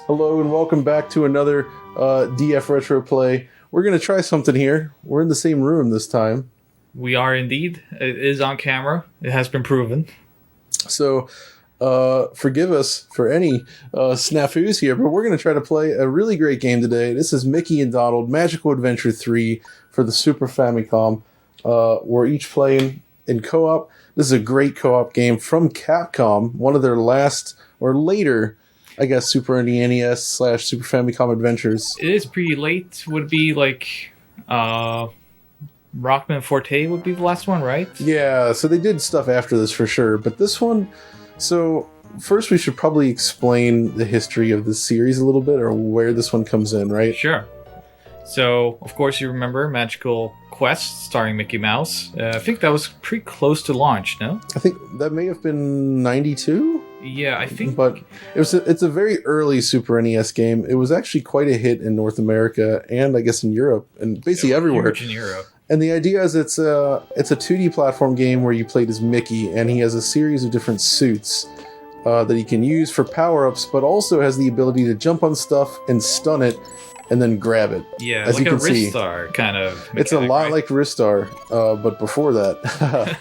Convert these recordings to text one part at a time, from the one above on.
Hello and welcome back to another DF Retro Play. We're going to try something here. We're in the same room this time. We are indeed. It is on camera. It has been proven. So forgive us for any snafus here, but we're going to try to play a really great game today. This is Mickey and Donald Magical Adventure 3 for the Super Famicom. We're each playing in co-op. This is a great co-op game from Capcom, one of their last or later, I guess, Super NES / Super Famicom adventures. It is pretty late. Would be like Rockman Forte would be the last one, right? Yeah, so they did stuff after this for sure, but this one... So first we should probably explain the history of this series a little bit, or where this one comes in, right? Sure. So, of course, you remember Magical Quest starring Mickey Mouse. I think that was pretty close to launch, no? I think that may have been 92? Yeah, I think... But it's a very early Super NES game. It was actually quite a hit in North America and I guess in Europe and basically everywhere. Huge in Europe. And the idea is it's a 2D platform game where you played as Mickey, and he has a series of different suits that he can use for power-ups, but also has the ability to jump on stuff and stun it and then grab it. Yeah, as like you can a Ristar kind of mechanic, it's a lot right? like Ristar, but before that.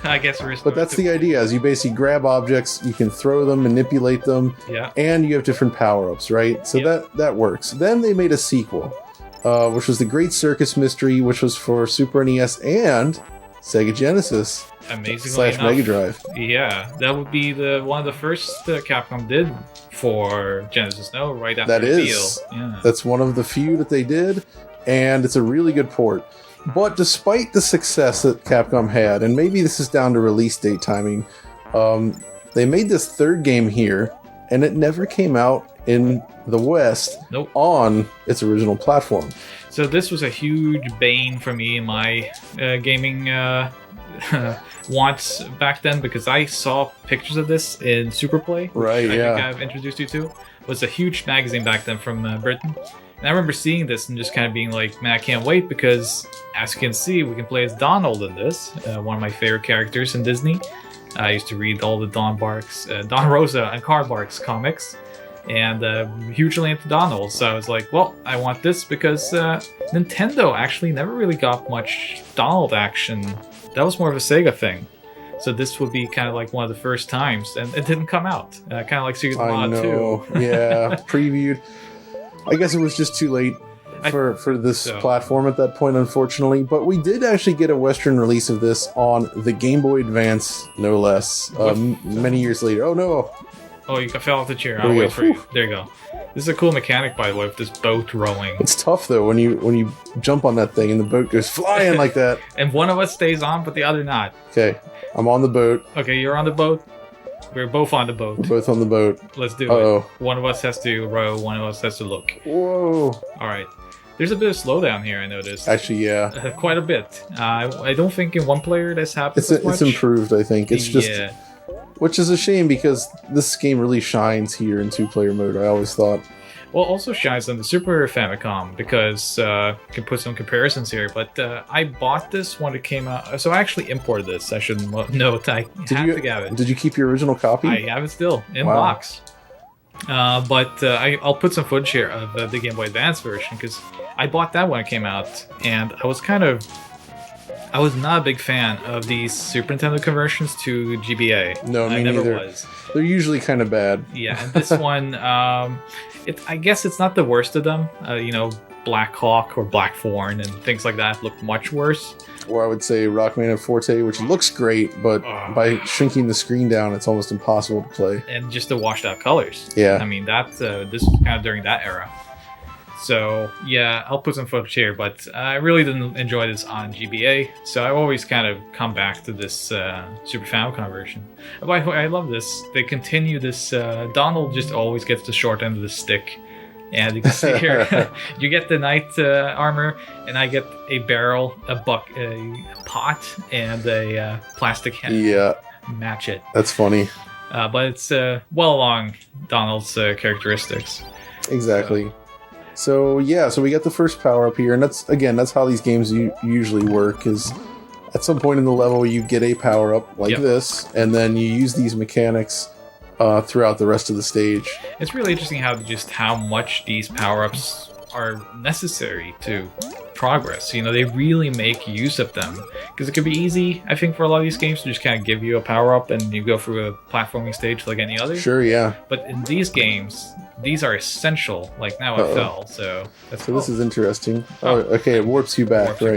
I guess Ristar. But that's the idea, is you basically grab objects, you can throw them, manipulate them, Yeah. and you have different power-ups, right? So that works. Then they made a sequel, which was The Great Circus Mystery, which was for Super NES and Sega Genesis. Amazingly / Mega Drive. Yeah, that would be one of the first Capcom did for Genesis, no? Right after That the is. deal. Yeah. That's one of the few that they did, and it's a really good port. But despite the success that Capcom had, and maybe this is down to release date timing, they made this third game here, and it never came out in the West on its original platform. So this was a huge bane for me in my gaming wants back then, because I saw pictures of this in Superplay, which I think I've introduced you to. It was a huge magazine back then from Britain. And I remember seeing this and just kind of being like, man, I can't wait, because as you can see, we can play as Donald in this, one of my favorite characters in Disney. I used to read all the Don Rosa and Carl Barks comics, and hugely into Donald. So I was like, well, I want this, because Nintendo actually never really got much Donald action. That was more of a Sega thing. So this would be kind of like one of the first times, and it didn't come out. Kind of like Secret Mod 2. Yeah, previewed. I guess it was just too late for this platform at that point, unfortunately. But we did actually get a Western release of this on the Game Boy Advance, no less, many years later. Oh, no. Oh, you fell off the chair. I'll wait for you. There you go. This is a cool mechanic, by the way, with this boat rowing. It's tough, though, when you jump on that thing and the boat goes flying like that. And one of us stays on, but the other not. Okay, I'm on the boat. Okay, you're on the boat. We're both on the boat. We're both on the boat. Let's do it. One of us has to row, one of us has to look. Whoa. All right. There's a bit of slowdown here, I noticed. Actually, yeah. Quite a bit. I don't think in one player this happens as much. It's improved, I think. It's just... Which is a shame, because this game really shines here in two-player mode, I always thought. Well, also shines on the Super Famicom, because I can put some comparisons here, but I bought this when it came out. So I actually imported this. I should note. I had to get it. Did you keep your original copy? I have it still, in box. But I'll put some footage here of the Game Boy Advance version, because I bought that when it came out, and I was not a big fan of these Super Nintendo conversions to GBA. No, me never neither. Was. They're usually kind of bad. Yeah, and this one, I guess it's not the worst of them. Black Hawk or Black Thorn and things like that look much worse. Or I would say Rockman Forte, which looks great, but by shrinking the screen down, it's almost impossible to play. And just the washed out colors. Yeah. I mean, this was kind of during that era. So, yeah, I'll put some footage here, but I really didn't enjoy this on GBA, so I always kind of come back to this Super Famicom version. By the way, I love this. They continue this, Donald just always gets the short end of the stick. And you can see here, you get the knight armor, and I get a barrel, a pot, and a plastic head. Yeah. Match it. That's funny. But it's well along Donald's characteristics. Exactly. So we got the first power up here, and that's how these games usually work. Is at some point in the level you get a power up like this, and then you use these mechanics throughout the rest of the stage. It's really interesting how much these power-ups are necessary to progress. You know, they really make use of them, because it could be easy, I think, for a lot of these games to just kind of give you a power-up and you go through a platforming stage like any other. Sure, yeah. But in these games, these are essential. Like now I fell, so that's this is interesting. Oh, okay, it warps you back, warps you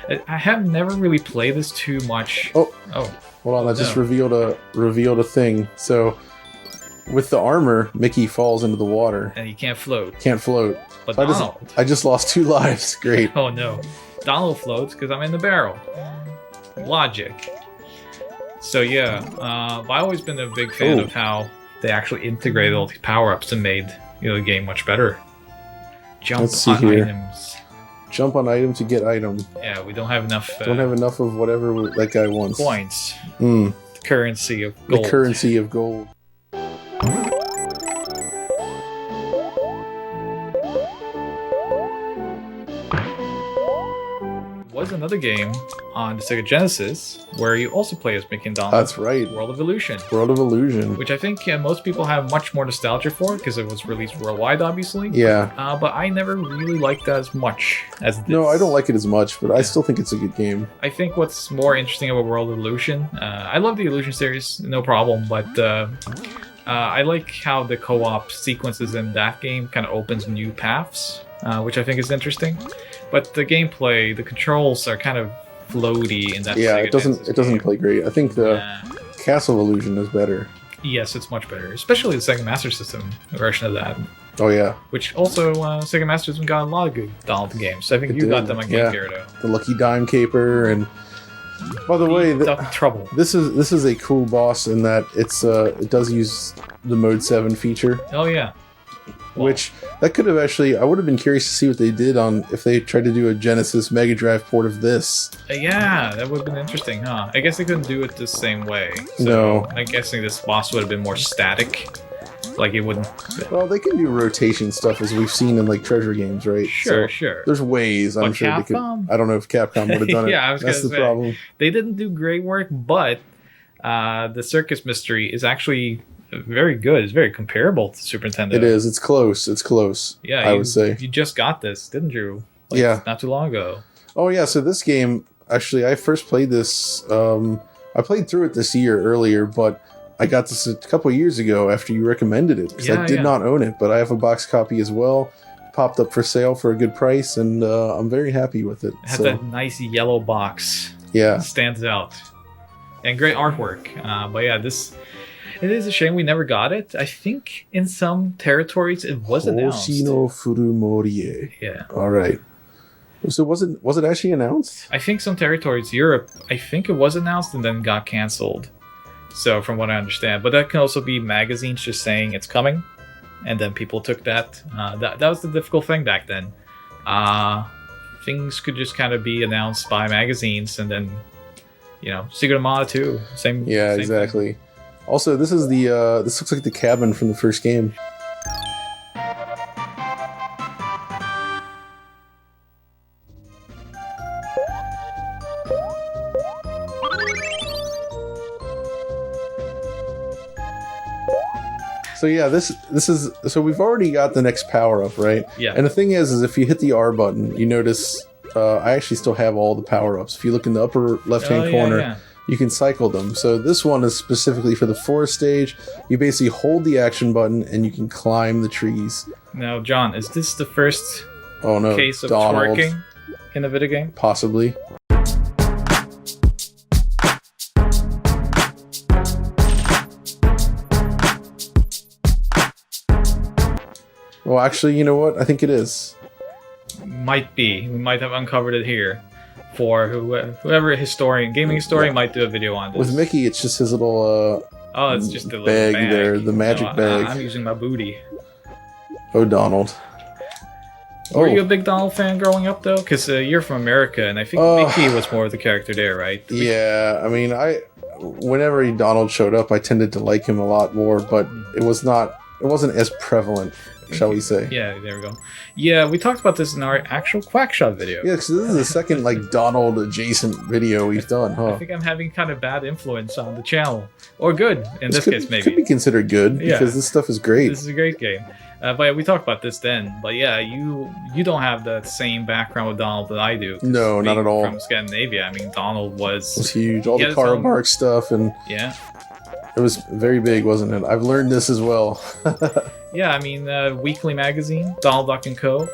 back. I have never really played this too much. Oh, hold on! I just revealed a thing. So, with the armor, Mickey falls into the water, and he can't float. Can't float. But so Donald, I just lost 2 lives. Great. Oh no, Donald floats because I'm in the barrel. Logic. So yeah, I've always been a big fan of how they actually integrated all these power-ups and made the game much better. Jump on items. Jump on item to get item. Yeah, we don't have enough. Don't have enough of whatever that guy wants. Points. The currency of gold. The currency of gold. Was another game on the Sega Genesis where you also play as Mickey and Donald. That's right. World of Illusion. World of Illusion. Which I think most people have much more nostalgia for because it was released worldwide, obviously. Yeah. But I never really liked that as much as this. No, I don't like it as much, but I still think it's a good game. I think what's more interesting about World of Illusion, I love the Illusion series, no problem, but I like how the co-op sequences in that game kind of opens new paths, which I think is interesting. But the gameplay, the controls are kind of floaty in that. Yeah, Sega it doesn't play great. I think the Castle Illusion is better. Yes, it's much better, especially the Sega Master System version of that. Oh yeah. Which also Sega Master System got a lot of good Donald games. I think you got them on Game Gear though. The Lucky Dime Caper, and by the way, Trouble. This is a cool boss in that it does use the Mode 7 feature. Oh yeah. Well, which that could have actually, I would have been curious to see what they did on if they tried to do a Genesis Mega Drive port of this. Yeah, that would have been interesting, huh? I guess they couldn't do it the same way. So no. I'm guessing this boss would have been more static. Like it wouldn't. Well, they can do rotation stuff as we've seen in like treasure games, right? Sure, so sure. There's ways I'm sure they could. I don't know if Capcom would have done it. Yeah, I was That's the say, problem. They didn't do great work, but the Circus Mystery is actually very good. It's very comparable to Super Nintendo. It is. It's close. It's close. Yeah, I would say. You just got this, didn't you? Not too long ago. Oh yeah. So this game, actually, I first played this. I played through it this year earlier, but I got this a couple of years ago after you recommended it because I did not own it, but I have a box copy as well. Popped up for sale for a good price, and I'm very happy with it. It had that nice yellow box. Yeah, it stands out, and great artwork. But yeah, it is a shame we never got it. I think in some territories it was announced. Hoshino Furumorie. Yeah. All right. So was it actually announced? I think some territories, Europe, I think it was announced and then got canceled. So from what I understand, but that can also be magazines just saying it's coming, and then people took that. That was the difficult thing back then. Things could just kind of be announced by magazines, and then Secret of Mana 2, same. Yeah, same exactly. Thing. Also, this is this looks like the cabin from the first game. So yeah, this is so we've already got the next power up, right? Yeah. And the thing is if you hit the R button, you notice I actually still have all the power ups. If you look in the upper left hand corner, you can cycle them. So this one is specifically for the forest stage. You basically hold the action button and you can climb the trees. Now, John, is this the first case of Donald. twerking in a video game? Possibly. Well, actually, you know what? I think it is. Might be. We might have uncovered it here. For whoever gaming historian might do a video on this. With Mickey, it's just his little it's just the little bag there, the magic bag. I'm using my booty. Oh, Donald. Were you a big Donald fan growing up, though? Because you're from America, and I think Mickey was more of the character there, right? Yeah, I mean, whenever Donald showed up, I tended to like him a lot more, but it was not it wasn't as prevalent, shall we say. Yeah, there we go. Yeah, we talked about this in our actual Quackshot video. Yeah, because this is the second like Donald adjacent video we've done, huh? I think I'm having kind of bad influence on the channel. Or good, in this case, maybe. Could be considered good, because this stuff is great. This is a great game. But yeah, we talked about this then. But yeah, you don't have the same background with Donald that I do. No, not at all. From Scandinavia, I mean, Donald was huge. All the Carl Bark stuff, and yeah, it was very big, wasn't it? I've learned this as well. Yeah, I mean, Weekly Magazine, Donald Duck and Co.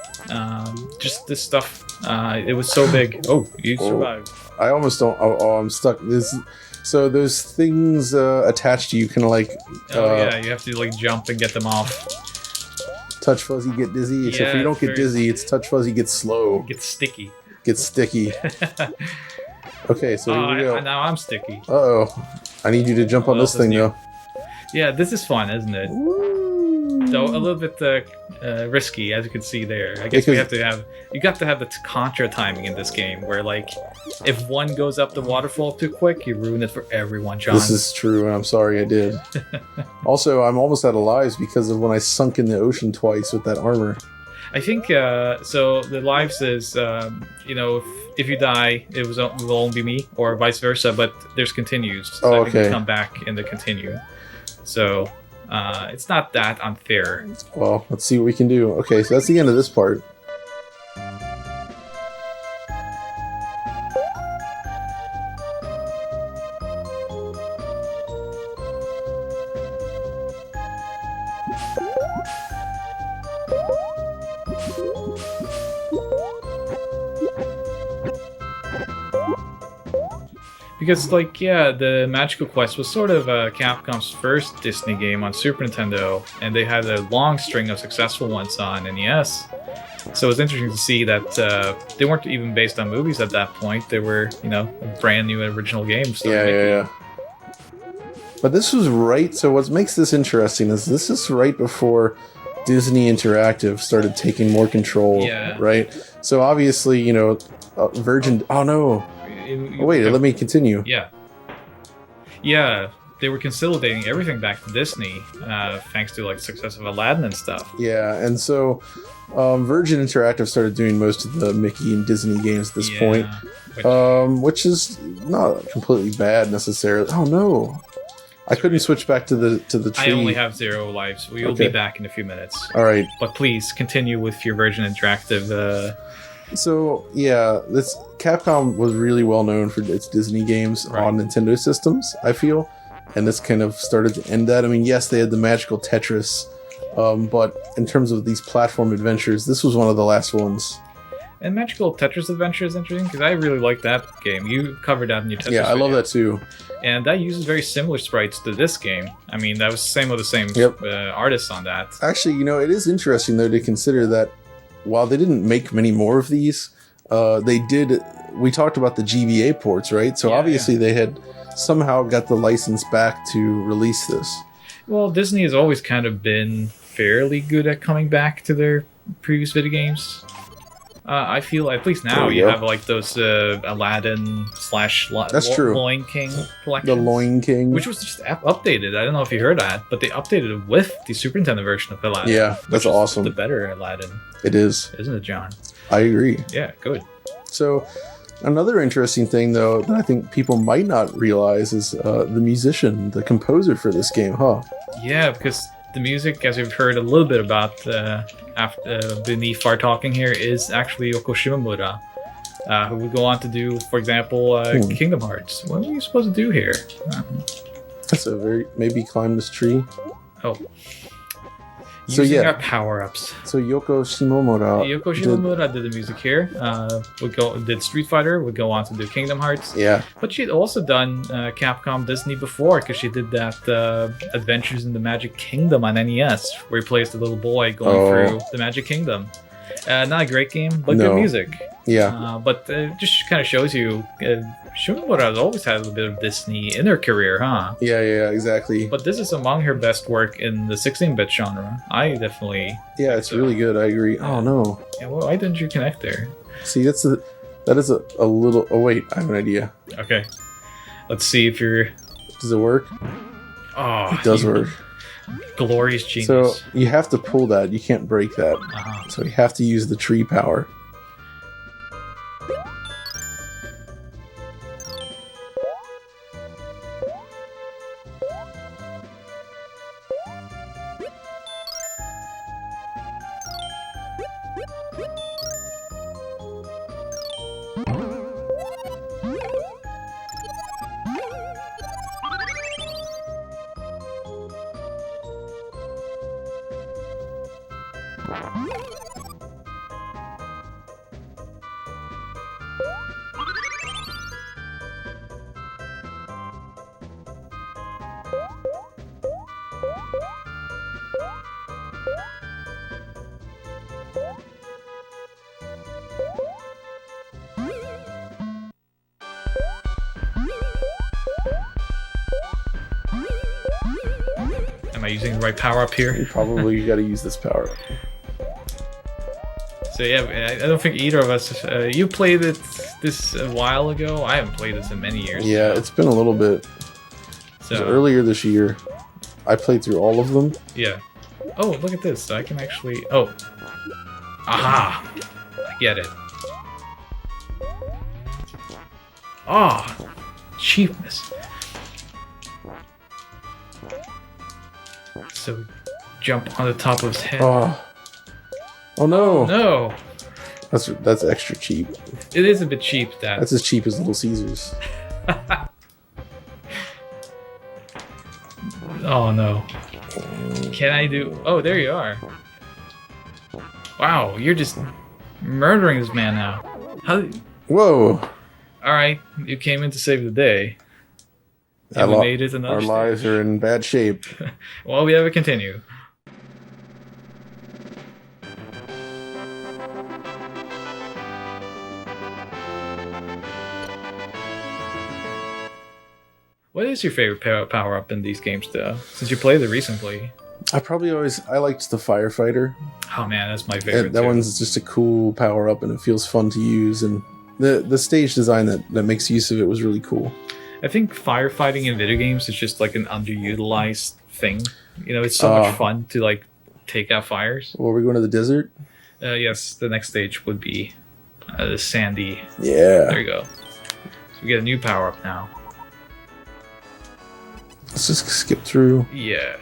Just this stuff. It was so big. Oh, you survived. I almost don't. Oh, I'm stuck. So those things attached to you, kind of like. Yeah, you have to like jump and get them off. Touch fuzzy, get dizzy. Yeah, so if you don't get dizzy, it's touch fuzzy, get slow. Get sticky. Get sticky. Okay, so here we go. Now I'm sticky. Uh-oh. I need you to jump on this thing, though. Yeah, this is fun, isn't it? Though a little bit risky, as you can see there. I guess you got to have the contra timing in this game, where like, if one goes up the waterfall too quick, you ruin it for everyone, John. This is true, and I'm sorry I did. Also, I'm almost out of lives because of when I sunk in the ocean twice with that armor. I think, so the lives is, if you die, it will only be me, or vice versa, but there's continues. So I can come back in the continue. So, it's not that unfair. Well, let's see what we can do. Okay, so that's the end of this part. Because, like, yeah, the Magical Quest was sort of Capcom's first Disney game on Super Nintendo, and they had a long string of successful ones on NES. So it's interesting to see that they weren't even based on movies at that point. They were, brand new original games. Yeah. But this was right, so what makes this interesting is this is right before Disney Interactive started taking more control, right? So obviously, Virgin... Oh, no. Wait, let me continue. Yeah, they were consolidating everything back to Disney, thanks to like the success of Aladdin and stuff. Yeah, and so Virgin Interactive started doing most of the Mickey and Disney games at this point, which is not completely bad necessarily. Oh no, I couldn't switch back to the tree. I only have 0 lives. We will be back in a few minutes. All right, but please continue with your Virgin Interactive. So yeah, this Capcom was really well known for its Disney games on Nintendo systems, I feel, and this kind of started to end that. I mean, yes, they had the Magical Tetris, but in terms of these platform adventures, this was one of the last ones. And Magical Tetris Adventure is interesting because I really like that game. You covered that in your Tetris video. I love that too. And that uses very similar sprites to this game. I mean, that was the same with the same artists on that. Actually, it is interesting though to consider that while they didn't make many more of these, they did. We talked about the GBA ports, right? So obviously they had somehow got the license back to release this. Well, Disney has always kind of been fairly good at coming back to their previous video games. I feel, at least now, you have like those Aladdin / Loin King collections. The Loin King. Which was just updated. I don't know if you heard that, but they updated it with the Super Nintendo version of Aladdin. Yeah, that's awesome. The better Aladdin. It is. Isn't it, John? I agree. Yeah, good. So, another interesting thing, though, that I think people might not realize is the musician, the composer for this game, huh? Yeah, because the music, as we've heard a little bit about beneath our talking here, is actually Yoko Shimomura, who would go on to do, for example, Kingdom Hearts. What were you supposed to do here? So maybe climb this tree. Oh. Using our power-ups. So Yoko Shimomura did the music here. Did Street Fighter, would go on to do Kingdom Hearts. Yeah. But she'd also done Capcom Disney before, because she did that Adventures in the Magic Kingdom on NES, where he plays the little boy going through the Magic Kingdom. Not a great game, but good music. Yeah. But it just kind of shows you, Shimomura has always had a little bit of Disney in her career, huh? Yeah, exactly. But this is among her best work in the 16-bit genre. I definitely... Yeah, it's really good. I agree. Oh, no. Yeah, well, why didn't you connect there? See, that is a little... Oh, wait. I have an idea. Okay. Let's see if you're... Does it work? Oh, it does work. Glorious genius. So you have to pull that. You can't break that. Uh-huh. So you have to use the tree power. Am I using the right power up here? You got to use this power. So yeah, I don't think either of us. You played this a while ago. I haven't played this in many years. Yeah, it's been a little bit. So Earlier this year, I played through all of them. yeah. Oh, look at this! I can actually. Oh, aha! I get it. Ah, cheapness. So, jump on the top of his head. Oh no! No, That's extra cheap. it is a bit cheap. That's as cheap as Little Caesars. Oh no. Can I do... Oh, there you are. Wow, you're just murdering this man now. How... Whoa! Alright, you came in to save the day. And we made it another Our lives are in bad shape. Well, we have to continue. What is your favorite power-up in these games, though? Since you played it recently. I liked the firefighter. Oh man, that's my favorite. That one's just a cool power-up, and it feels fun to use. And the stage design that makes use of it was really cool. I think firefighting in video games is just like an underutilized thing. You know, it's so much fun to like take out fires. Well, we're going to the desert? Yes, the next stage would be the sandy. Yeah. There you go. So we get a new power-up now. Let's just skip through. Yeah.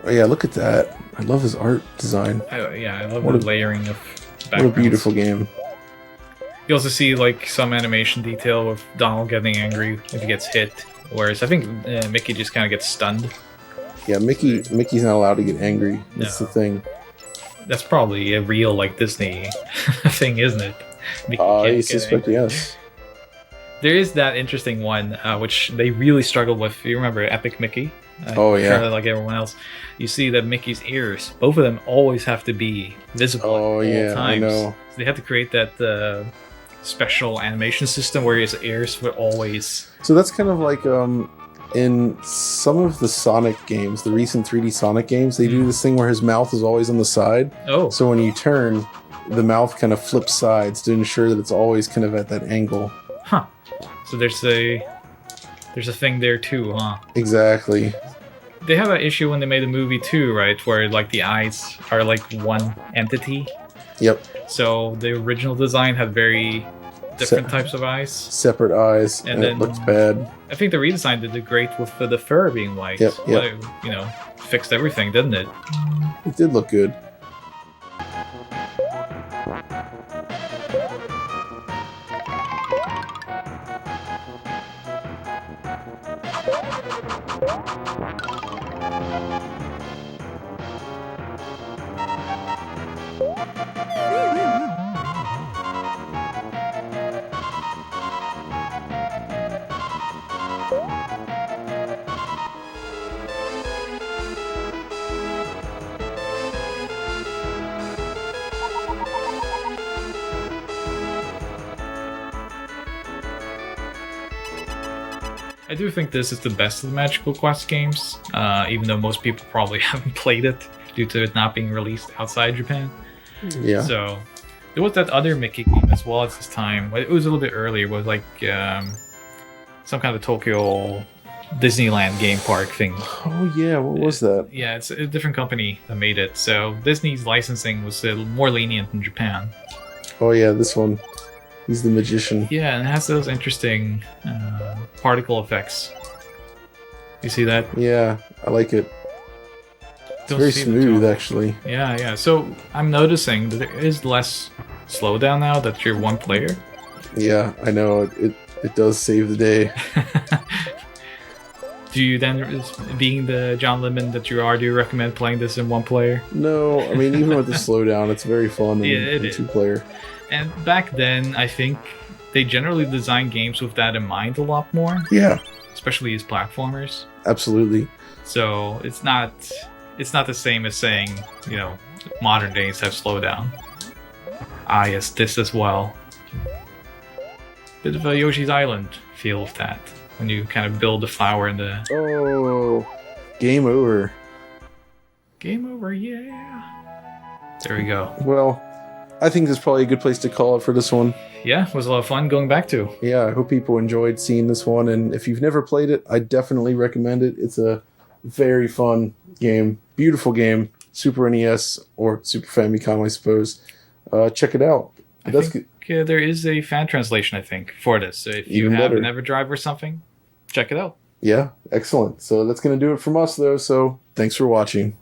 Oh yeah, look at that. I love his art design. I love the layering of backgrounds. What a beautiful game. You also see like some animation detail with Donald getting angry if he gets hit, whereas I think Mickey just kind of gets stunned. Yeah, Mickey's not allowed to get angry. That's the thing. That's probably a real like Disney thing, isn't it? I suspect yes. There is that interesting one which they really struggled with. You remember Epic Mickey? Oh yeah. Like everyone else, you see that Mickey's ears, both of them always have to be visible. Oh yeah, times. I know. So they had to create that special animation system where his ears were always. So that's kind of like in some of the Sonic games, the recent 3D Sonic games, they do this thing where his mouth is always on the side. Oh. So when you turn, the mouth kind of flips sides to ensure that it's always kind of at that angle. Huh. So there's a thing there too, huh? Exactly. They have that issue when they made the movie too, right? Where like the eyes are like one entity. Yep. So the original design had very different types of eyes. Separate eyes, and then, it looks bad. I think the redesign did great with the fur being white. Yep. You know, fixed everything, didn't it? It did look good. I do think this is the best of the Magical Quest games, even though most people probably haven't played it due to it not being released outside Japan. Yeah. So there was that other Mickey game as well at this time. It was a little bit earlier. It was like some kind of Tokyo Disneyland game park thing. Oh yeah, what was that? Yeah, it's a different company that made it. So Disney's licensing was more lenient in Japan. Oh yeah, this one. He's the magician. Yeah, and it has those interesting particle effects. You see that? Yeah, I like it. It's very smooth, actually. Yeah. So I'm noticing that there is less slowdown now that you're one player. Yeah, I know. It does save the day. Do you then, being the John Lemon that you are, do you recommend playing this in one player? No, I mean, even with the slowdown, it's very fun in two-player. And back then, I think they generally design games with that in mind a lot more. Yeah. Especially as platformers. Absolutely. So it's not the same as saying, modern days have slowdown. Ah, yes, this as well. Bit of a Yoshi's Island feel of that. When you kind of build the flower in the... Oh, game over. Game over, yeah. There we go. Well, I think this is probably a good place to call it for this one. Yeah, it was a lot of fun going back to. Yeah, I hope people enjoyed seeing this one. And if you've never played it, I definitely recommend it. It's a very fun game. Beautiful game. Super NES or Super Famicom, I suppose. Check it out. I think there is a fan translation, I think, for this. So if you have an EverDrive or something, check it out. Yeah, excellent. So that's going to do it from us, though. So thanks for watching.